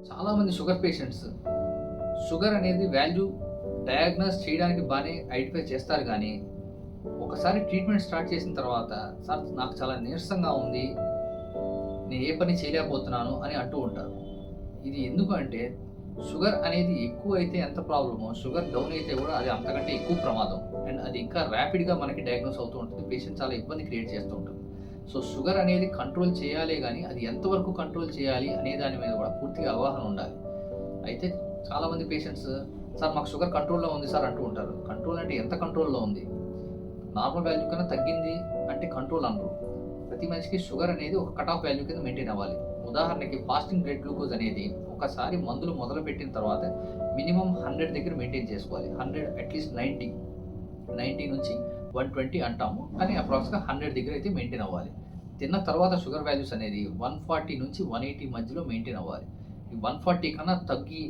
చాలామంది sugar patients sugar అనేది value diagnose చేయడానికి బాగానే ఐడెంటిఫై చేస్తారు కానీ ఒకసారి ట్రీట్మెంట్ స్టార్ట్ చేసిన తర్వాత సార్ నాకు చాలా నీరసంగా ఉంది, నేను ఏ పని చేయలేకపోతున్నాను అని అంటూ ఉంటారు. ఇది ఎందుకు అంటే షుగర్ అనేది ఎక్కువ అయితే ఎంత ప్రాబ్లమో షుగర్ డౌన్ అయితే కూడా అది అంతకంటే ఎక్కువ ప్రమాదం. అండ్ అది ఇంకా ర్యాపిడ్గా మనకి డయాగ్నోస్ అవుతూ ఉంటుంది. పేషెంట్ చాలా ఇబ్బంది క్రియేట్ చేస్తూ ఉంటుంది. సో షుగర్ అనేది కంట్రోల్ చేయాలే కానీ అది ఎంతవరకు కంట్రోల్ చేయాలి అనే దాని మీద కూడా పూర్తిగా అవగాహన ఉండాలి. అయితే చాలామంది పేషెంట్స్ సార్ మాకు షుగర్ కంట్రోల్లో ఉంది సార్ అంటూ ఉంటారు. కంట్రోల్ అంటే ఎంత కంట్రోల్లో ఉంది? నార్మల్ వాల్యూ కన్నా తగ్గింది అంటే కంట్రోల్ అనరు. ప్రతి మనిషికి షుగర్ అనేది ఒక కట్ ఆఫ్ వాల్యూ కింద మెయింటైన్ అవ్వాలి. ఉదాహరణకి ఫాస్టింగ్ బ్లడ్ గ్లూకోజ్ అనేది ఒకసారి మందులు మొదలుపెట్టిన తర్వాత మినిమం 100 దగ్గర మెయింటైన్ చేసుకోవాలి. 100 అట్లీస్ట్ 90 నుంచి 120 అంటాము, కానీ అప్రాక్స్గా 100 దగ్గర అయితే మెయింటైన్ అవ్వాలి. తిన్న తర్వాత షుగర్ వాల్యూస్ అనేది 140 నుంచి 180 మధ్యలో మెయింటైన్ అవ్వాలి. ఈ 140 కన్నా తగ్గి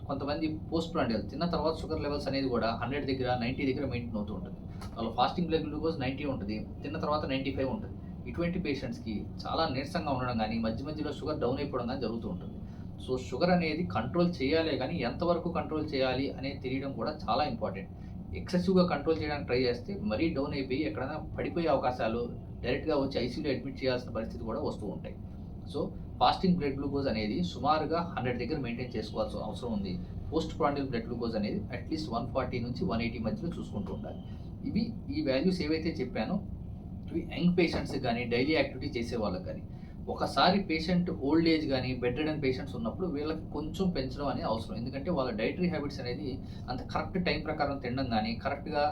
కొంతమంది పోస్ట్ ప్రాండియల్ తిన్న తర్వాత షుగర్ లెవెల్స్ అనేది కూడా 100 దగ్గర 90 దగ్గర మెయింటైన్ అవుతూ ఉంటుంది. వాళ్ళ ఫాస్టింగ్ బ్లడ్ గ్లూకోజ్ 90 ఉంటుంది, తిన్న తర్వాత 95 ఉంటుంది. ఇటువంటి పేషెంట్స్కి చాలా నీరసంగా ఉండడం కానీ మధ్య మధ్యలో షుగర్ డౌన్ అయిపోవడం కానీ జరుగుతూ ఉంటుంది. సో షుగర్ అనేది కంట్రోల్ చేయాలే కానీ ఎంతవరకు కంట్రోల్ చేయాలి అనేది తెలియడం కూడా చాలా ఇంపార్టెంట్. ఎక్సెసివ్గా కంట్రోల్ చేయడానికి ట్రై చేస్తే మరీ డౌన్ అయిపోయి ఎక్కడైనా పడిపోయే అవకాశాలు, డైరెక్ట్గా వచ్చి ఐసీయూలో అడ్మిట్ చేయాల్సిన పరిస్థితి కూడా వస్తూ ఉంటాయి. సో ఫాస్టింగ్ బ్లడ్ గ్లూకోజ్ అనేది సుమారుగా 100 దగ్గర మెయింటైన్ చేసుకోవాల్సిన అవసరం ఉంది. పోస్ట్ ప్రాండియల్ బ్లడ్ గ్లూకోజ్ అనేది అట్లీస్ట్ 140 నుంచి 180 మధ్యలో చూసుకుంటూ ఉండాలి. ఈ వాల్యూస్ ఏవైతే చెప్పానో ఇవి యంగ్ పేషెంట్స్కి కానీ డైలీ యాక్టివిటీ చేసే వాళ్ళకి కానీ, ఒకసారి పేషెంట్ ఓల్డ్ ఏజ్ కానీ బెడ్ రిడన్ పేషెంట్స్ ఉన్నప్పుడు వీళ్ళకి కొంచెం పెంచడం అనేది అవసరం. ఎందుకంటే వాళ్ళ డైటరీ హ్యాబిట్స్ అనేది అంత కరెక్ట్ టైం ప్రకారం తినడం కానీ కరెక్ట్గా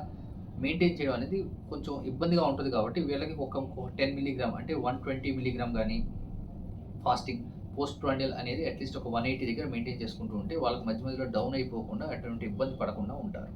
మెయింటైన్ చేయడం అనేది కొంచెం ఇబ్బందిగా ఉంటుంది. కాబట్టి వీళ్ళకి ఒక 10 మిల్లీగ్రామ్ అంటే 120 మిల్లీగ్రామ్ కానీ ఫాస్టింగ్ పోస్ట్ ప్రాండియల్ అనేది అట్లీస్ట్ ఒక 180 దగ్గర మెయింటైన్ చేసుకుంటూ ఉంటే వాళ్ళకి మధ్య మధ్యలో డౌన్ అయిపోకుండా అటువంటి ఇబ్బంది పడకుండా ఉంటారు.